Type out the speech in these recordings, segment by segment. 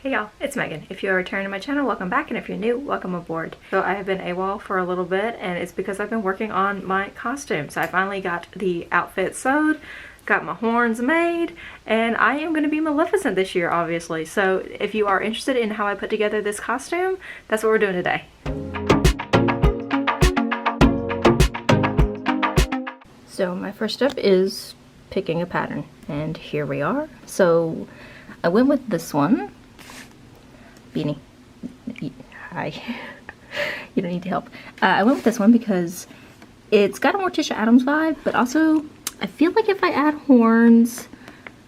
Hey y'all, it's Megan. If you are returning to my channel, welcome back, and if you're new, welcome aboard. So I have been AWOL for a little bit, and it's because I've been working on my costume. So I finally got the outfit sewed, got my horns made, and I am going to be Maleficent this year, obviously. So if you are interested in how I put together this costume, that's what we're doing today. So my first step is picking a pattern, and here we are. So I went with this one. Beanie. Hi. You don't need to help. I went with this one because it's got a Morticia Addams vibe, but also I feel like if I add horns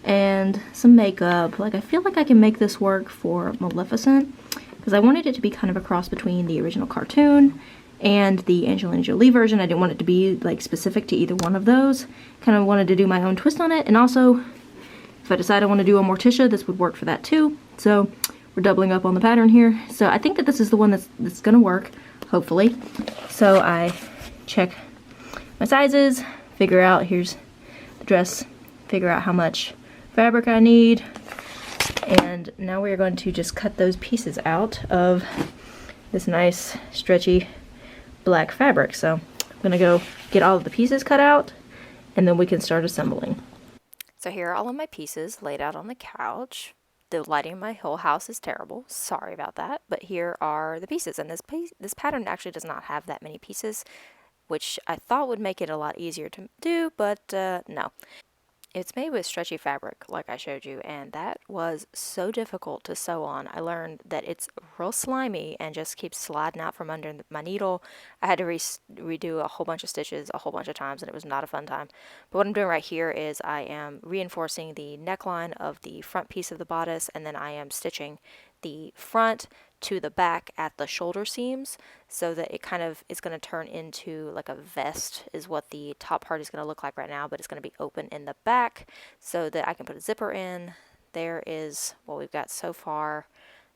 and some makeup, like I feel like I can make this work for Maleficent, because I wanted it to be kind of a cross between the original cartoon and the Angelina Jolie version. I didn't want it to be like specific to either one of those. Kind of wanted to do my own twist on it, and also if I decide I want to do a Morticia, this would work for that too. So we're doubling up on the pattern here. So I think that this is the one that's gonna work, hopefully. So I check my sizes, figure out, here's the dress, figure out how much fabric I need, and now we're going to just cut those pieces out of this nice stretchy black fabric. So I'm gonna go get all of the pieces cut out, and then we can start assembling. So here are all of my pieces laid out on the couch. The lighting in my whole house is terrible. Sorry about that. But here are the pieces. And this pattern actually does not have that many pieces, which I thought would make it a lot easier to do, but no. It's made with stretchy fabric, like I showed you, and that was so difficult to sew on. I learned that it's real slimy and just keeps sliding out from under my needle. I had to redo a whole bunch of stitches a whole bunch of times, and it was not a fun time. But what I'm doing right here is I am reinforcing the neckline of the front piece of the bodice, and then I am stitching the front to the back at the shoulder seams, so that it kind of is going to turn into like a vest is what the top part is going to look like right now, but it's going to be open in the back so that I can put a zipper in. There is what we've got so far.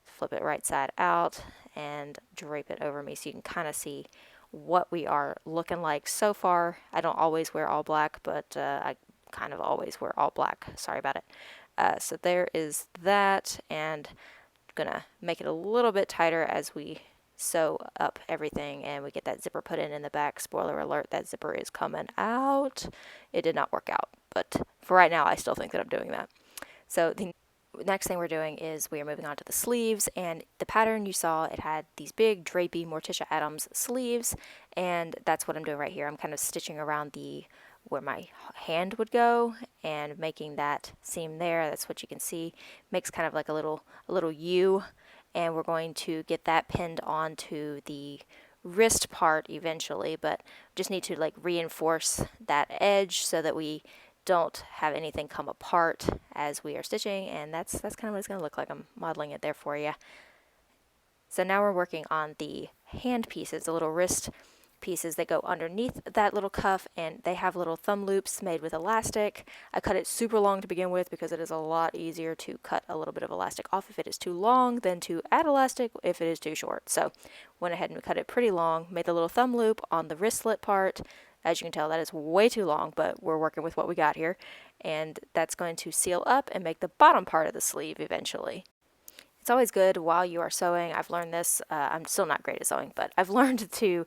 Flip it right side out and drape it over me so you can kind of see what we are looking like so far. I don't always wear all black, but I kind of always wear all black. Sorry about it. So there is that, and gonna make it a little bit tighter as we sew up everything and we get that zipper put in the back. Spoiler alert, that zipper is coming out. It did not work out, but for right now I still think that I'm doing that. So the next thing we're doing is we are moving on to the sleeves, and the pattern you saw, it had these big drapey Morticia Addams sleeves, and that's what I'm doing right here. I'm kind of stitching around where my hand would go and making that seam there. That's what you can see. Makes kind of like a little U, and we're going to get that pinned onto the wrist part eventually, but just need to like reinforce that edge so that we don't have anything come apart as we are stitching, and that's kind of what it's going to look like. I'm modeling it there for you. So now we're working on the hand pieces, the little wrist pieces that go underneath that little cuff, and they have little thumb loops made with elastic. I cut it super long to begin with because it is a lot easier to cut a little bit of elastic off if it is too long than to add elastic if it is too short. So went ahead and cut it pretty long, made the little thumb loop on the wristlet part. As you can tell, that is way too long, but we're working with what we got here, and that's going to seal up and make the bottom part of the sleeve eventually. It's always good while you are sewing. I've learned this. I'm still not great at sewing, but I've learned to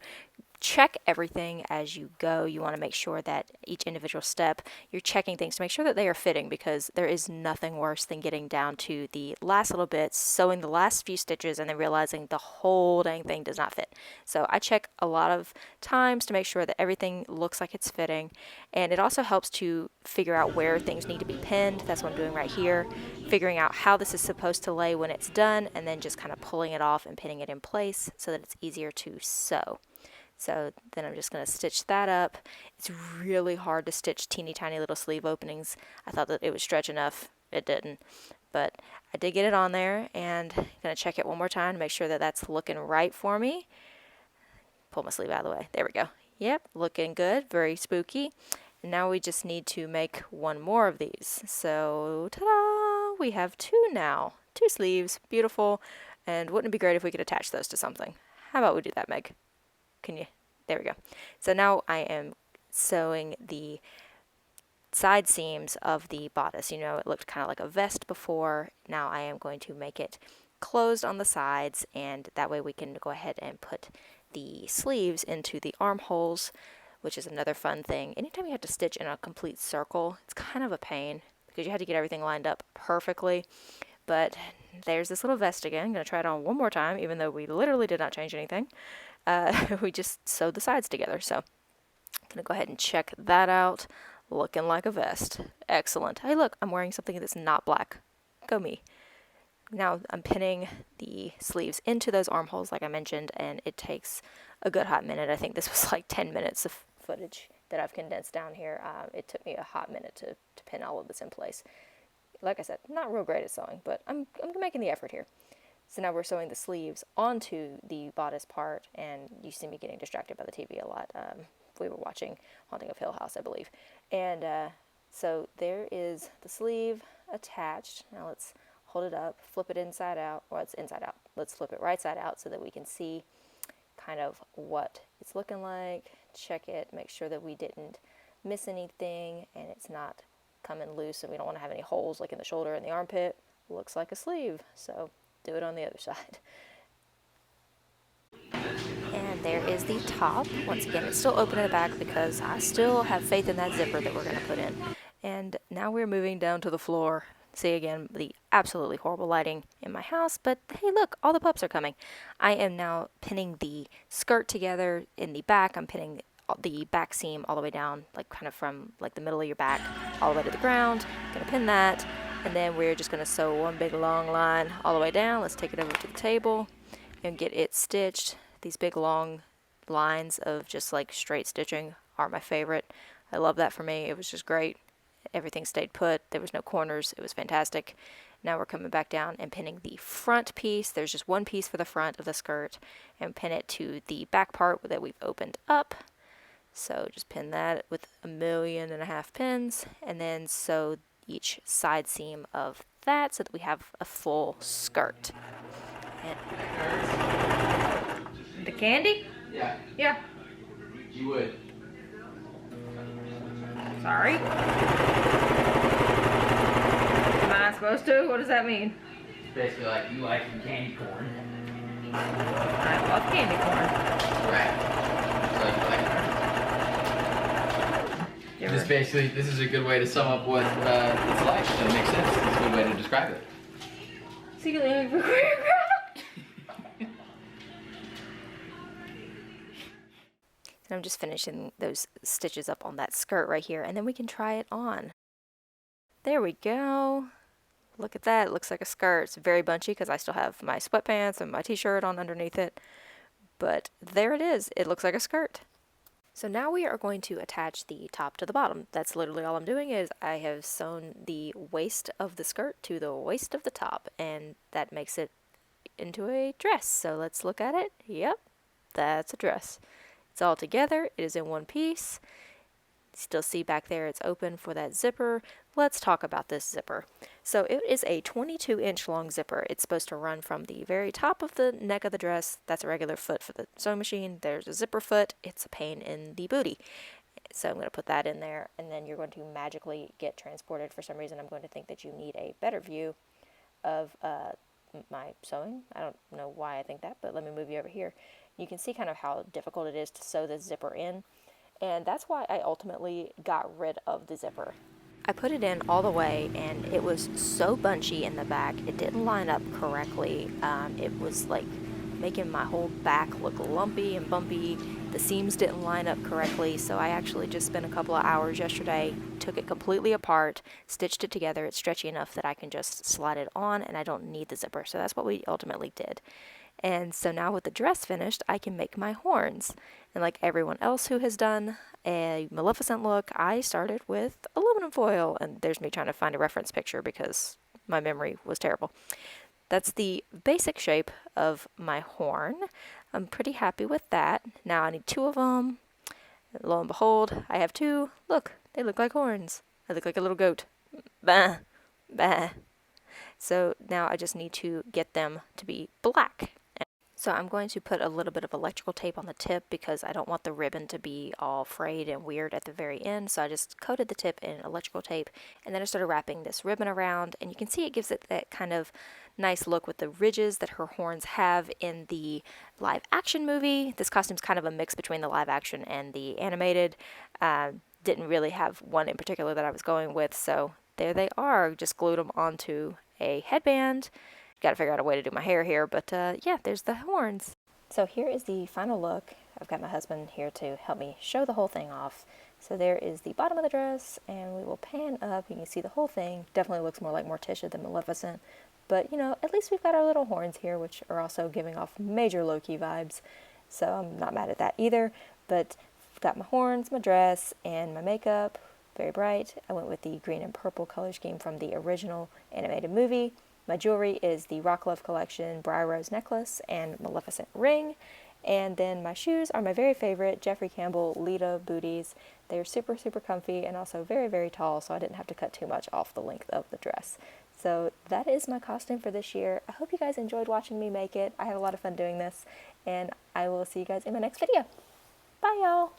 check everything as you go. You want to make sure that each individual step, you're checking things to make sure that they are fitting, because there is nothing worse than getting down to the last little bits, sewing the last few stitches, and then realizing the whole dang thing does not fit. So I check a lot of times to make sure that everything looks like it's fitting, and it also helps to figure out where things need to be pinned. That's what I'm doing right here, figuring out how this is supposed to lay when it's done, and then just kind of pulling it off and pinning it in place so that it's easier to sew. So then I'm just going to stitch that up. It's really hard to stitch teeny tiny little sleeve openings. I thought that it would stretch enough. It didn't. But I did get it on there, and I'm going to check it one more time to make sure that that's looking right for me. Pull my sleeve out of the way. There we go. Yep, looking good. Very spooky. And now we just need to make one more of these. So, ta-da! We have two now. 2 sleeves. Beautiful. And wouldn't it be great if we could attach those to something? How about we do that, Meg? Can you? There we go. So now I am sewing the side seams of the bodice. You know, it looked kind of like a vest before. Now I am going to make it closed on the sides, and that way we can go ahead and put the sleeves into the armholes, which is another fun thing. Anytime you have to stitch in a complete circle, it's kind of a pain because you had to get everything lined up perfectly. But there's this little vest again. I'm going to try it on one more time, even though we literally did not change anything. We just sewed the sides together. So I'm going to go ahead and check that out. Looking like a vest. Excellent. Hey, look, I'm wearing something that's not black. Go me. Now I'm pinning the sleeves into those armholes like I mentioned, and it takes a good hot minute. I think this was like 10 minutes of footage that I've condensed down here. It took me a hot minute to pin all of this in place. Like I said, not real great at sewing, but I'm making the effort here. So now we're sewing the sleeves onto the bodice part, and you see me getting distracted by the TV a lot. We were watching Haunting of Hill House, I believe. And so there is the sleeve attached. Now let's hold it up, flip it inside out, or it's inside out. Let's flip it right side out so that we can see kind of what it's looking like. Check it, make sure that we didn't miss anything and it's not coming loose, and we don't want to have any holes like in the shoulder and the armpit. Looks like a sleeve, so do it on the other side. And there is the top. Once again, it's still open in the back because I still have faith in that zipper that we're going to put in. And now we're moving down to the floor. See again the absolutely horrible lighting in my house, but hey look, all the pups are coming. I am now pinning the skirt together in the back. I'm pinning the back seam all the way down, like kind of from like the middle of your back all the way to the ground. Gonna pin that, and then we're just gonna sew one big long line all the way down. Let's take it over to the table and get it stitched. These big long lines of just like straight stitching are my favorite. I love that for me. It was just great. Everything stayed put. There was no corners. It was fantastic. Now we're coming back down and pinning the front piece. There's just one piece for the front of the skirt, and pin it to the back part that we've opened up. So just pin that with 1.5 million pins, and then sew each side seam of that so that we have a full skirt. And the candy? Yeah. Yeah. You would. Sorry. Am I not supposed to? What does that mean? It's basically like you like some candy corn. I love candy corn. Right. So this basically, this is a good way to sum up what it's like. That makes sense. It's a good way to describe it. Secretly for choreographed. And I'm just finishing those stitches up on that skirt right here, and then we can try it on. There we go. Look at that. It looks like a skirt. It's very bunchy because I still have my sweatpants and my t-shirt on underneath it. But there it is. It looks like a skirt. So now we are going to attach the top to the bottom. That's literally all I'm doing is I have sewn the waist of the skirt to the waist of the top, and that makes it into a dress. So let's look at it. Yep, that's a dress. It's all together. It is in one piece. Still see back there it's open for that zipper. Let's talk about this zipper. So it is a 22-inch long zipper. It's supposed to run from the very top of the neck of the dress. That's a regular foot for the sewing machine. There's a zipper foot. It's a pain in the booty. So I'm going to put that in there, and then you're going to magically get transported. For some reason, I'm going to think that you need a better view of my sewing. I don't know why I think that, but let me move you over here. You can see kind of how difficult it is to sew this zipper in, and that's why I ultimately got rid of the zipper. I put it in all the way, and it was so bunchy in the back. It didn't line up correctly. It was like making my whole back look lumpy and bumpy. The seams didn't line up correctly, so I actually just spent a couple of hours yesterday, took it completely apart, stitched it together. It's stretchy enough that I can just slide it on, and I don't need the zipper. So that's what we ultimately did. And so now with the dress finished, I can make my horns. And like everyone else who has done a Maleficent look, I started with aluminum foil. And there's me trying to find a reference picture because my memory was terrible. That's the basic shape of my horn. I'm pretty happy with that. Now I need 2 of them. Lo and behold, I have 2. Look, they look like horns. I look like a little goat. Bah, bah. So now I just need to get them to be black. So I'm going to put a little bit of electrical tape on the tip because I don't want the ribbon to be all frayed and weird at the very end. So I just coated the tip in electrical tape, and then I started wrapping this ribbon around, and you can see it gives it that kind of nice look with the ridges that her horns have in the live action movie. This costume's kind of a mix between the live action and the animated. Didn't really have one in particular that I was going with, so there they are. Just glued them onto a headband. Got to figure out a way to do my hair here, but yeah, there's the horns. So here is the final look. I've got my husband here to help me show the whole thing off. So there is the bottom of the dress, and we will pan up. You can see the whole thing. Definitely looks more like Morticia than Maleficent. But, you know, at least we've got our little horns here, which are also giving off major Loki vibes. So I'm not mad at that either. But I've got my horns, my dress, and my makeup. Very bright. I went with the green and purple color scheme from the original animated movie. My jewelry is the Rock Love Collection Briar Rose necklace and Maleficent ring. And then my shoes are my very favorite Jeffrey Campbell Lita booties. They're super, super comfy and also very, very tall, so I didn't have to cut too much off the length of the dress. So that is my costume for this year. I hope you guys enjoyed watching me make it. I had a lot of fun doing this, and I will see you guys in my next video. Bye, y'all!